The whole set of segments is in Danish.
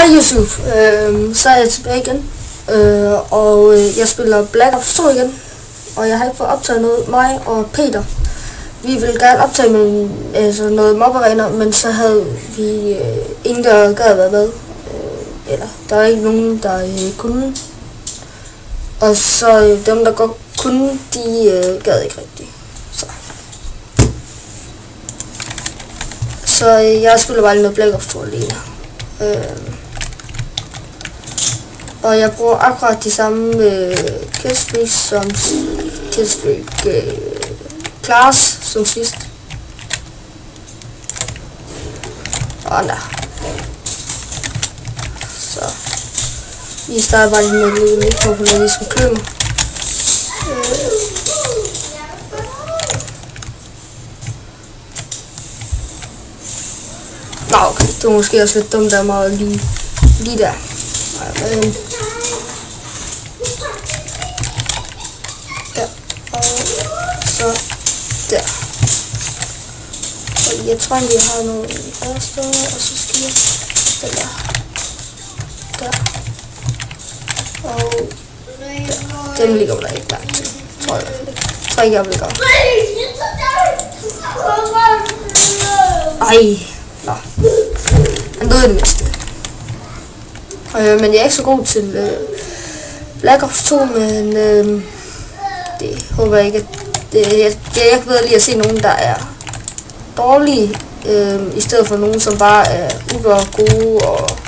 Hej Yusuf, så er jeg tilbage igen, og jeg spiller Black Ops 2 igen, og jeg har ikke fået optaget noget. Mig og Peter, vi ville gerne optage med, noget mob-arena, men så havde vi ingen, der gad at være med, eller der var ikke nogen, der kunne, og så dem, der godt kunne, de gad ikke rigtigt. Så jeg spiller bare noget Black Ops 2 alene. Og jeg bruger akkurat de samme killstreak som class som sidst. Og der. Så vi starter bare lige med at lægge lidt på, når vi skal købe. Nå, okay, det var måske også lidt dumt af mig lige der. Ja, og så der. Og jeg tror, vi har nogle første, og så skal jeg den der. Og der. Den ligger der ikke langt til, tror jeg. Jeg tror ikke, jeg vil gøre. Ej. Nå. Han døde det mindste. Men jeg er ikke så god til Black Ops 2, men det håber jeg ikke, at jeg kan bedre lige at se nogen, der er dårlige, i stedet for nogen, som bare er uber gode og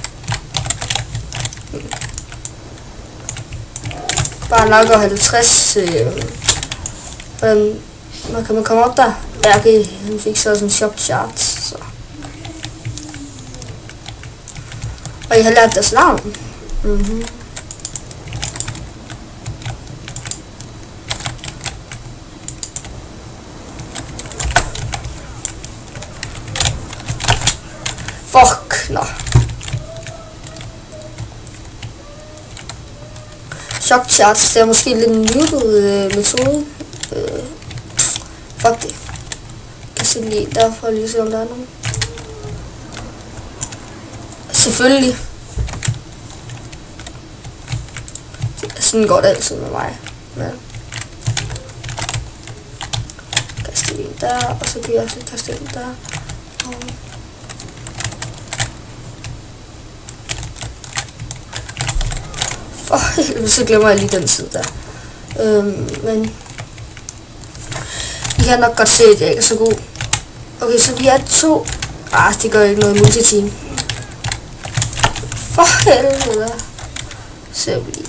bare nok 50. Hvordan kan man komme op der? Ja, okay, han fik så sådan shop charts, så. Og jeg har lært deres navn. Fuck, nå. Shock charts, det er måske lidt en nybud metode. Fuck det. Jeg kan se lige derfor lige se om der er nogen. Selvfølgelig. Sådan går det altid med mig. Ja. Kaste den der, og så kan jeg også kaste den der. Og for helvede, så glemmer jeg lige den side der. Men I kan nok godt se, at jeg ikke er så god. Okay, så vi er to. Det gør ikke noget multiteam. For helvede. Ser vi lige.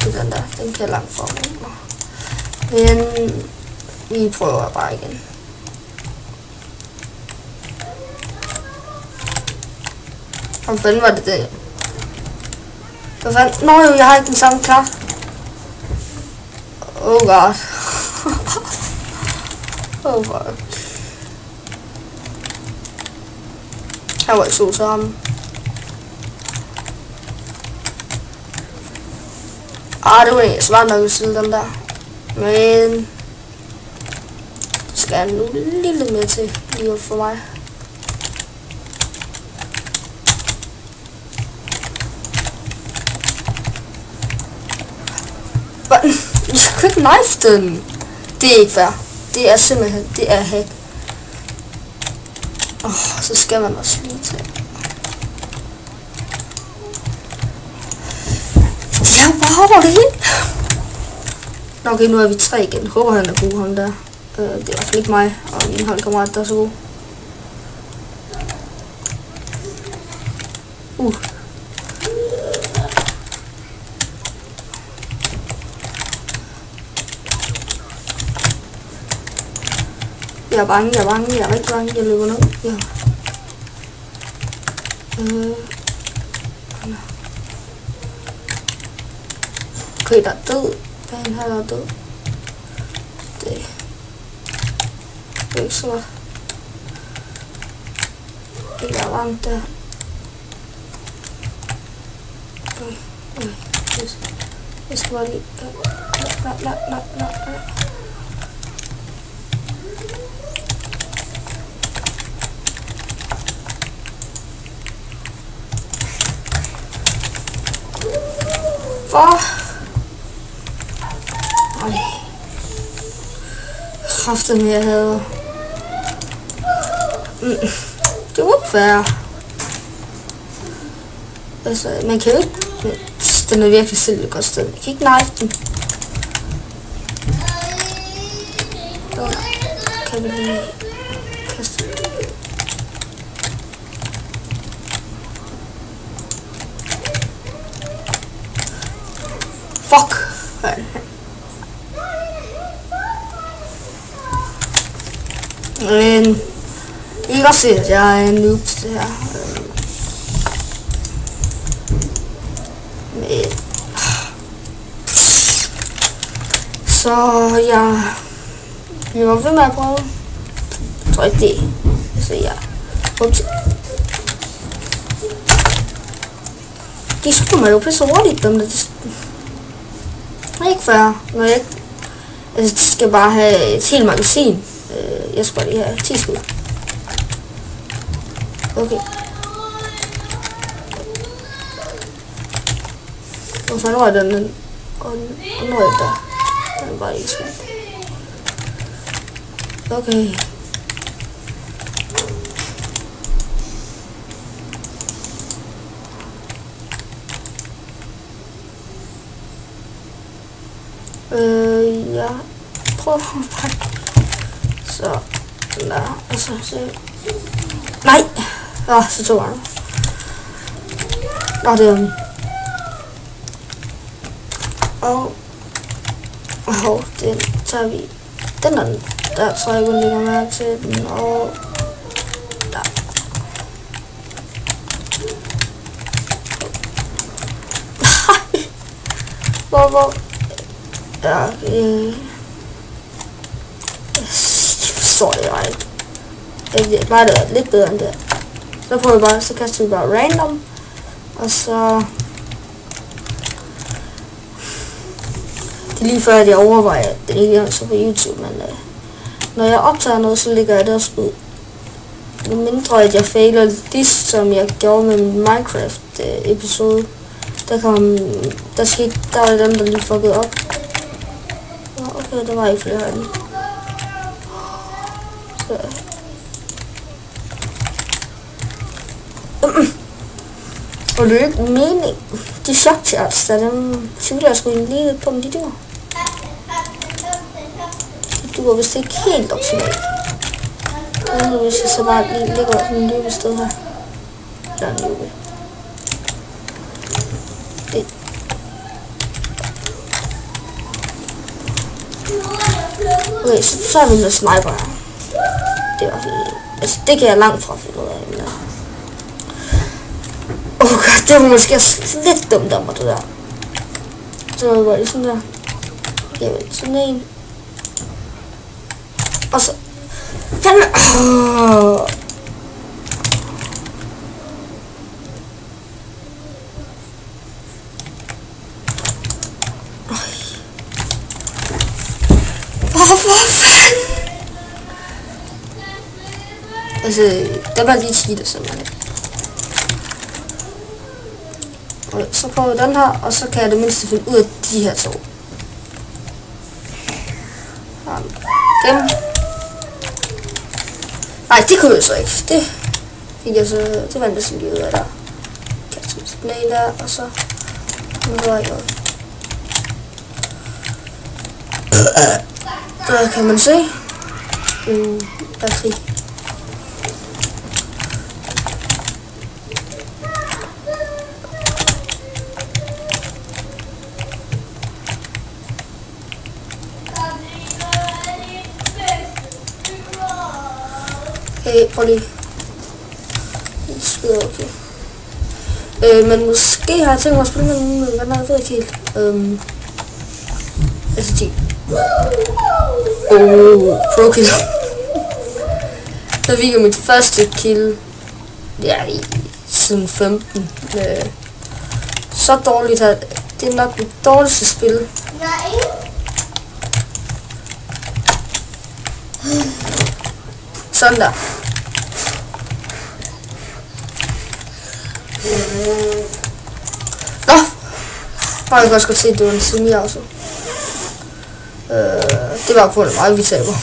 Det er den der. Den kan langt for mig. Men vi prøver bare igen. Hvor fanden var det der? Hvad fanden? Nå jo, jeg har ikke den samme klar. Oh god. Oh fuck. Her var jeg så til ham. Det var egentlig svært nok at stille den der. Men skal jeg nu lidt mere til lige for mig. Jeg kan ikke knife den. Det er ikke fair. Det er simpelthen, det er hack. Så skal man også lige tage. Jeg bare det helt. Okay, nu er vi 3 igen. Håber han er god, ham der. Det er i hvert fald ikke mig og min holdkammerat, der er så god. Jeg er bange, jeg er rigtig bange, jeg løber ned. Ja. Okay, der er død. Den her er død. Det er ikke så godt. Det er varmt der. Okay. Jeg skal bare lige. Nej. For... Ej. Kræftet med, jeg havde... Det var fair. Altså, man kan jo ikke... Den er virkelig selv et godt sted. Man kan ikke knife den. Så kan vi lige kaste. Fuck! Men... I kan godt se, at jeg er en noob til det her. Så jeg var ved med at prøve. Jeg tror ikke det. Så ja. Ups. De skyder mig jo pisse hurtigt, dem der. Det er ikke fair. Når jeg ikke... Altså, de skal bare have et helt magasin. Jeg skal bare lige have 10 skud. Okay. Hvor fanden var den? Og nu er der. Den er bare ikke skud. Okay. Ja. Prøv bare. Så. Der. Og så se. Nej! Så tog jeg den. Nå, det er den. Og den tager vi. Den er den. Der tror jeg kun lægger mærke til den. Og der. Hvor? Ja, forstår jeg ikke. Det bare det er lidt bedre end det. Så prøver vi bare, så kaster vi bare random. Og så... Det er lige før, at jeg overvejer, at det ikke er så på YouTube, men når jeg optager noget, så lægger jeg det også ud. Mindre at jeg fejler det, som jeg gjorde med min Minecraft episode. Der var det dem, der lige fuckede op. Okay, der var ikke flere af dem. Så... Og det er ikke mening. De shock charts, der dem tvivler jeg sgu lige lidt på, om de dur. De dur vist ikke helt optimalt. Hvis jeg så bare lige ligger sådan en løbe sted her. Der er en løbe. Okay, så er vi med sniper her. Det er i hvert fald... Altså, det kan jeg langt fra finde ud af. Men god, det var måske lidt dumt af mig, det der. Så var det sådan der. Jamen, sådan en. Og så... Fandme! Hvorfor fanden? Altså, der var lige cheater simpelthen. Og så prøver jeg den her, og så kan jeg det mindste finde ud af de her to. Dem. Nej, det kunne jeg så ikke. Det fik jeg så... Det var en næsten lige ud af der. Kan jeg sådan en der, og så... Nu var jeg noget. Der kan man se. Batteri. Okay, prøv lige. Skide okay. Men måske har jeg tænkt mig at spille med nogen, men hvad ved jeg ikke helt. Altså 10. Pro kill. Så fik jeg mit første kill. Ja, siden 15. Så dårligt her. Det er nok mit dårligste spil. Sådan der. Nå! Og jeg kan også godt se, at det var en semi-auto. Det var på grund af mig, vi taber.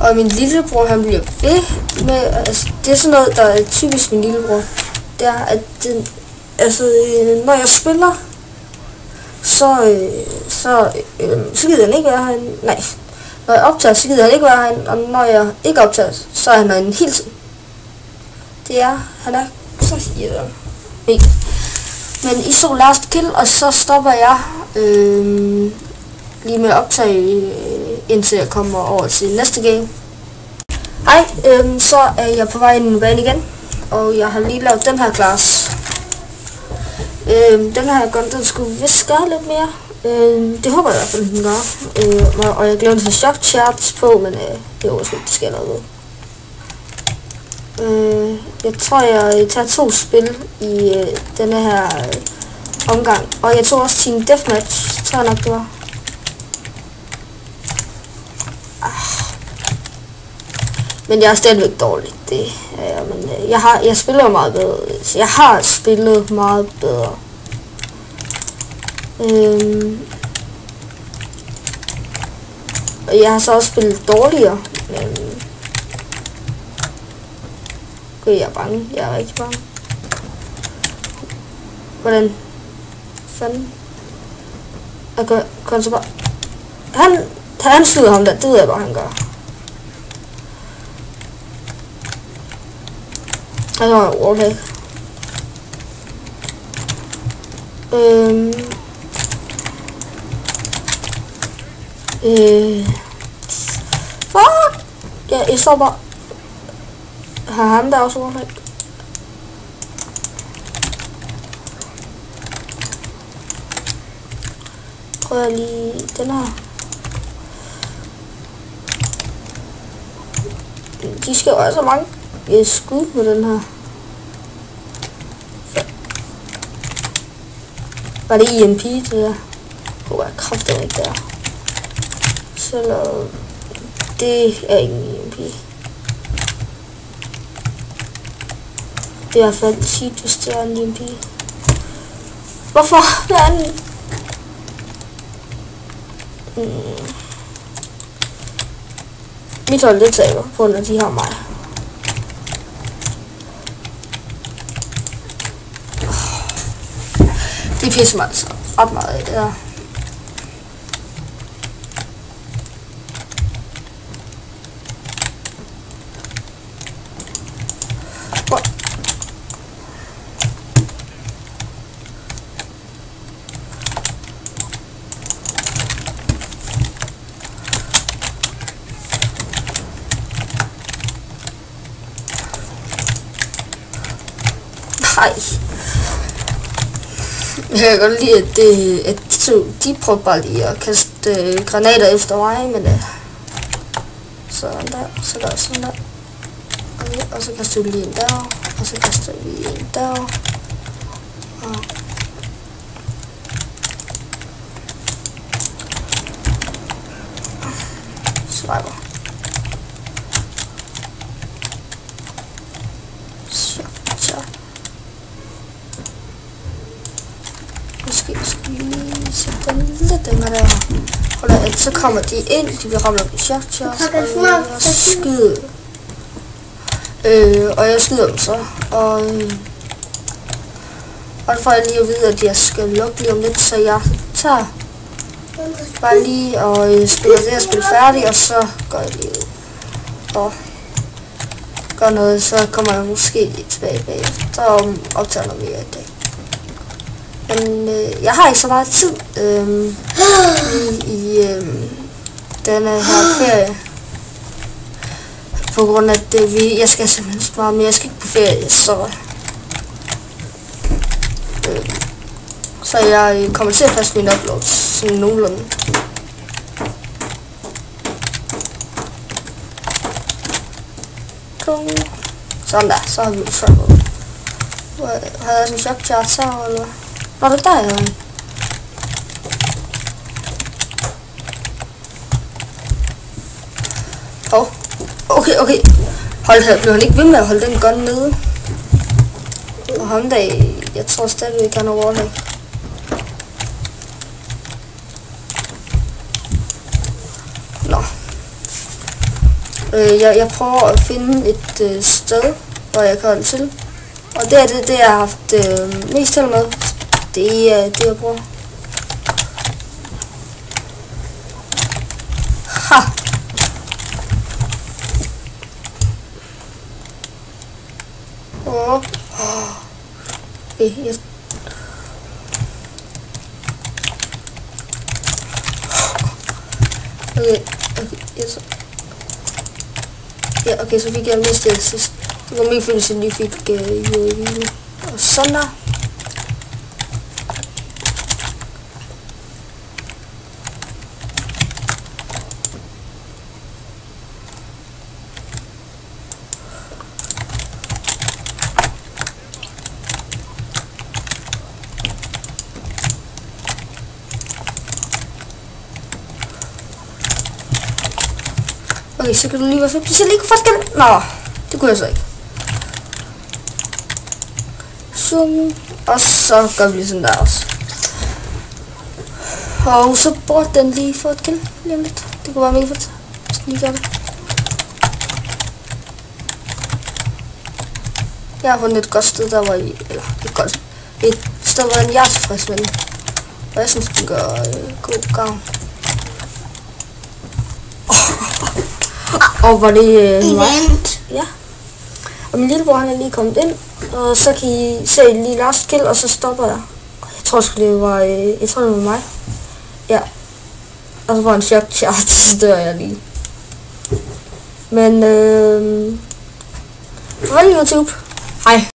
Og min lillebror, han bliver ved med, altså det er sådan noget, der er typisk min lillebror, det er, at den, altså, når jeg spiller, så gider han ikke være herinde. Nej, når jeg optager, så gider han ikke være herinde, og når jeg ikke optager, så er han herinde hele tiden. Han er så irriterende. Men I så last kill, og så stopper jeg lige med at optage, indtil jeg kommer over til næste game. Hej, så er jeg på vej ind i en bane igen, og jeg har lige lavet den her class. Den her gun, den skulle vist gøre lidt mere. Det håber jeg i hvert fald, den gør. Og jeg glemte at have shock charts på, men det er også det skal noget ved. Jeg tror, jeg tager 2 spil i denne her omgang. Og jeg tog også Team Deathmatch, tror jeg nok det var. Men jeg er stadigvæk dårlig, det er jeg. Men jeg spiller meget bedre. Jeg har spillet meget bedre. Og jeg har så også spillet dårligere. Men jeg er bange. Jeg er rigtig bange. Hvordan fanden? Jeg kan så bare... Han skyder ham der, det ved jeg bare, han gør. Han har en wallhack. Fuck! Ja, jeg står bare... Har han der også wallhack? Prøver jeg lige den her. De skal jo altså mange skud på den her. Var det EMP det der? Jeg kræfter ikke der. Så det er ikke en EMP. Det er i hvert fald tit, hvis det er en EMP. Hvorfor? Hvad er den? Mit hold det taber, på grund af de har mig. Det pisser mig altså ret meget af det der. Nej. Jeg kan godt lide, at de prøver bare lige at kaste granater efter mig, men sådan der, sådan der. Okay, og så kaster vi lige en der, og så kaster vi en der. Og swiper. Måske skal vi lige sætte den lidt længere der. Hold da, så kommer de ind, de bliver ramt op i shots, og jeg skyder. Og jeg skyder dem så. Og det får jeg lige at vide, at jeg skal lukke lige om lidt, så jeg tager bare lige og spiller det her spil færdigt, og så går jeg lige ud og gør noget, så kommer jeg måske lige tilbage bagefter og optager noget mere i dag. Men jeg har ikke så meget tid i denne her ferie. På grund af det, jeg skal simpelthen spare, men jeg skal ikke på ferie, så jeg kommer til at passe mine uploads sådan nogenlunde. Sådan der, så har vi travel. Har jeg sådan en shock chart her, eller hvad? Var det der, jeg Hov. Okay. Hold her, blev han ikke ved med at holde den gun nede? Og ham der, jeg tror stadigvæk han har overlæg. Nå. Jeg prøver at finde et sted, hvor jeg kan holde til. Og det er det jeg har haft mest held med. Det er det jeg bruger. Ha! Okay, yes. Okay, yes. Ja, okay, så fik jeg mistet sidst. Det var min følelse, at jeg fik UAV. Og sådan der. Okay, så kan du lige være fedt. Så lige kunne faktisk. Nå, det kunne jeg så ikke. Zoom. Og så gør vi lige sådan der også. Og så bruger den lige for et kill. Lige om lidt. Det kunne være mega fedt. Så lige gør det. Jeg har fundet et godt sted, der var i. Eller et godt. Et sted, hvor jeg er tilfreds med den. Og jeg synes, den gør god gavn. Og var det event? Ja. Og min lillebror han er lige kommet ind, og så kan I se lige last kill, og så stopper jeg. Jeg tror sgu det var et hold med mig. Ja. Og så var en shock charge, så dør jeg lige. Men farvel YouTube. Hej.